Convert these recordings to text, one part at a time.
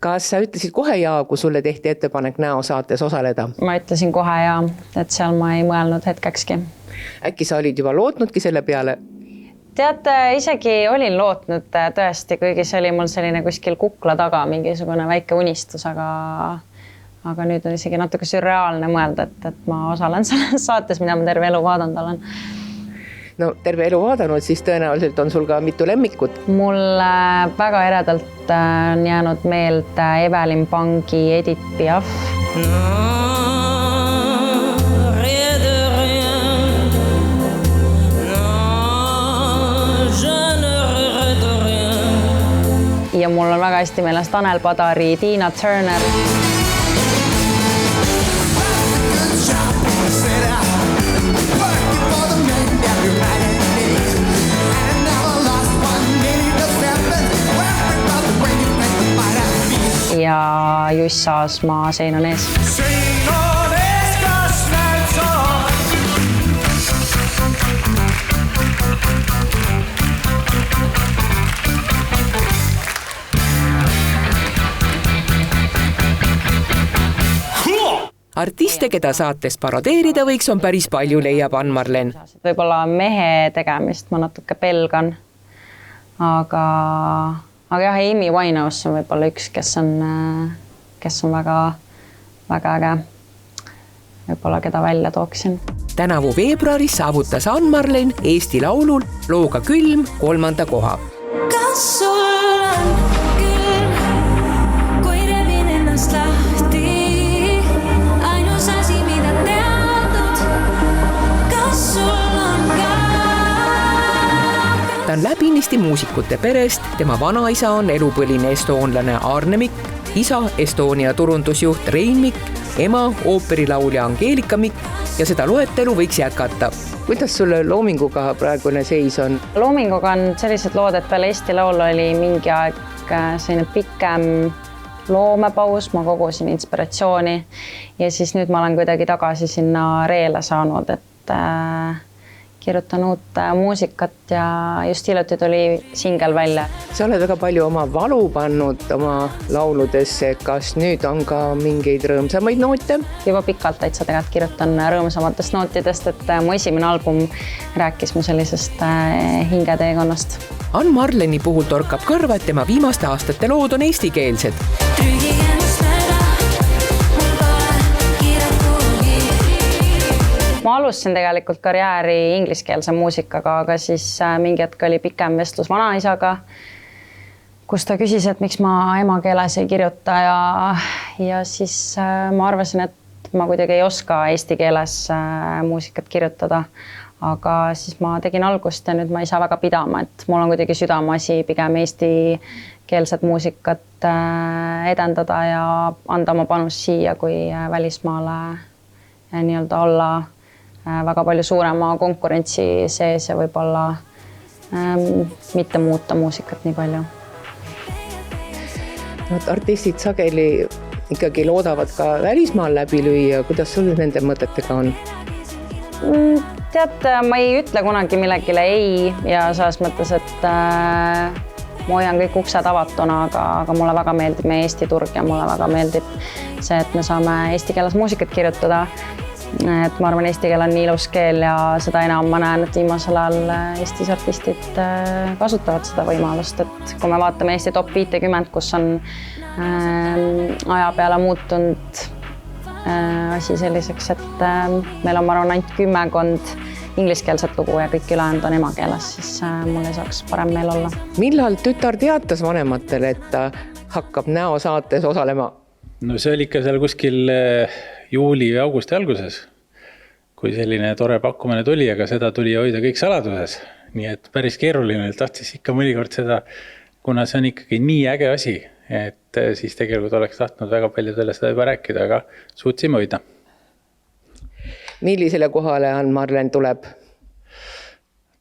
Kas sa ütlesid kohe jaa, kui sulle tehti ettepanek näosaates osaleda? Ma ütlesin kohe jaa, et seal ma ei mõelnud hetkekski. Äkki sa olid juba lootnudki selle peale? Tead, isegi olin lootnud tõesti, kuigi see oli mul selline kuskil kukla taga mingisugune väike unistus, aga nüüd on isegi natuke sürreaalne mõelda, et ma osalen selles saates, mida ma terve elu vaadanud olen. No terve elu vaadanud, siis tõenäoliselt on sul ka mitu lemmikut. Mul väga eredalt on jäänud meelde Evelyn Pangi Edith Piaf. Ja mul on väga hästi meeles Tanel Padari, Tina Turner. Ja Juss Aasmaa Sein on ees. Artiste, keda saates parodeerida võiks, on päris palju, leiab Ann-Marlen. Võib-olla mehe tegemist ma natuke pelgan, aga jah, Amy Winehouse on võib-olla üks, kes on väga äge. Võib-olla keda välja tooksin. Tänavu veebruaris saavutas Ann-Marlen Eesti Laulul looga Külm 3. koha. Kas sul on külm, kui rebin ennast lahti? Ainus asi, mida teadnud, kas sul on ka? Ta on läbinisti muusikute perest, tema vanaisa on elupõline estoonlane Arne Mikk, isa Estonia turundusjuht Rein Mikk, ema ooperilaulja Angeelika Mikk ja seda loetelu võiks jätkata. Kuidas sulle loominguga praegune seis on? Loominguga on sellised lood, et peale Eesti Laulu oli mingi aeg selline pikem loomepaus, ma kogusin inspiratsiooni ja siis nüüd ma olen kuidagi tagasi sinna reele saanud, et kirjutan uut muusikat ja just hiljuti tuli singel välja. Sa oled väga palju oma valu pannud oma lauludesse, kas nüüd on ka mingeid rõõmsamaid noote? Juba pikalt täitsa tegelikult kirjutan rõõmsamatest nootidest, et mu esimene album rääkis mu sellisest hingeteekonnast. Ann-Marleni puhul torkab kõrva, et tema viimaste aastate lood on eestikeelsed. Ma alustasin tegelikult karjääri ingliskeelse muusikaga, aga siis mingi hetk oli pikem vestlus vanaisaga, kus ta küsis, et miks ma emakeeles ei kirjuta ja siis ma arvasin, et ma kuidagi ei oska eesti keeles muusikat kirjutada, aga siis ma tegin algust ja nüüd ma ei saa väga pidama, et mul on kuidagi südameasi pigem eestikeelset muusikat edendada ja anda oma panus siia kui välismaale nii-öelda olla väga palju suurema konkurentsi sees ja võib-olla mitte muuta muusikat nii palju. Artistid sageli ikkagi loodavad ka välismaal läbi lüüa. Kuidas sul nende mõtetega on? Tead, ma ei ütle kunagi millegile ei ja selles mõttes, et ma hoian kõik uksed avatuna, aga mulle väga meeldib meie Eesti turg ja mulle väga meeldib see, et me saame eesti keeles muusikat kirjutada. Et ma arvan, eesti keel on nii ilus keel ja seda enam ma näen, et viimasel ajal Eestis artistid kasutavad seda võimalust, et kui me vaatame Eesti top 50, kus on aja peale muutunud asi selliseks, et meil on, ma arvan, ainult 10 ingliskeelset lugu ja kõik ülejäänud on emakeeles, siis mul ei saaks parem meel olla. Millal tütar teatas vanematele, et ta hakkab näosaates osalema? No see oli ikka seal kuskil juuli ja augusti alguses, kui selline tore pakkumine tuli, aga seda tuli hoida kõik saladuses. Nii et päris keeruline, tahtis ikka mõnikord seda, kuna see on ikkagi nii äge asi, et siis tegelikult oleks tahtnud väga paljudele seda juba rääkida, aga suutsime hoida. Millisele kohale Ann-Marlen tuleb?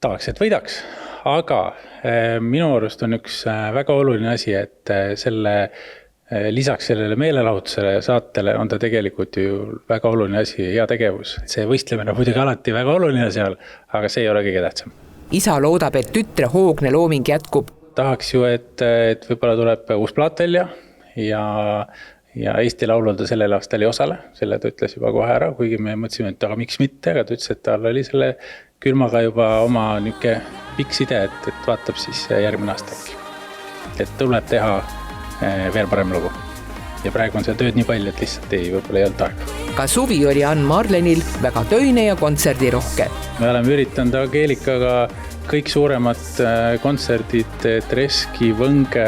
Tahaks, et võidaks, aga minu arust on üks väga oluline asi, et lisaks sellele meelelahutusele ja saatele on ta tegelikult ju väga oluline asi, hea tegevus. See võistlemine on muidugi alati väga oluline seal, aga see ei ole kõige tähtsam. Isa loodab, et tütre hoogne looming jätkub. Tahaks ju, et võib-olla tuleb uus plaat välja ja Eesti Laulul ta sellel aastal ei osale, selle ta ütles juba kohe ära, kuigi me mõtlesime, et aga miks mitte, aga ta ütles, et tal oli selle külmaga juba oma niuke pikk side, et vaatab siis järgmine aasta äkki. Et tuleb teha veel parem lugu. Ja praegu on seal tööd nii palju, et lihtsalt võib-olla ei olnud aega. Ka suvi oli Ann Marlenil väga töine ja kontserdirohke. Me oleme üritanud Angeelikaga kõik suuremad kontserdid, Treski, Võnge,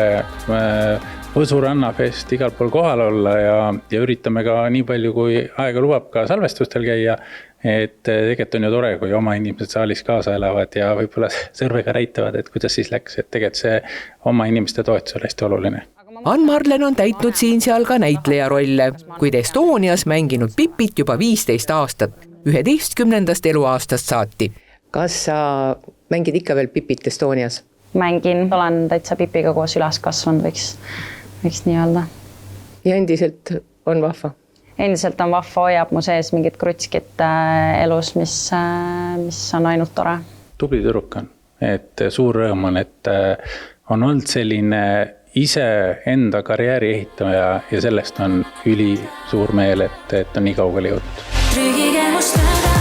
Võsu rannafest igal pool kohal olla ja üritame ka nii palju, kui aega lubab ka salvestustel käia, et tegelikult on ju tore, kui oma inimesed saalis kaasa elavad ja võib-olla sõrvega näitavad, et kuidas siis läks, et tegelikult see oma inimeste toetus on hästi oluline. Ann Marlen on täitnud siin-seal ka näitleja rolle, kuid Estonias mänginud Pipit juba 15 aastat, 11. eluaastast saati. Kas sa mängid ikka veel Pipit Estonias? Mängin, olen täitsa Pipiga koos üles kasvanud, võiks nii öelda. Ja endiselt on vahva? Endiselt on vahva, hoiab mu sees mingit krutskit elus, mis on ainult tore. Tubli tüdruk on, et suur rõõm on, et on olnud selline ise enda karjääri ehitaja ja sellest on üli suur meel, et on nii kaugele jõudnud. Trügige must ära.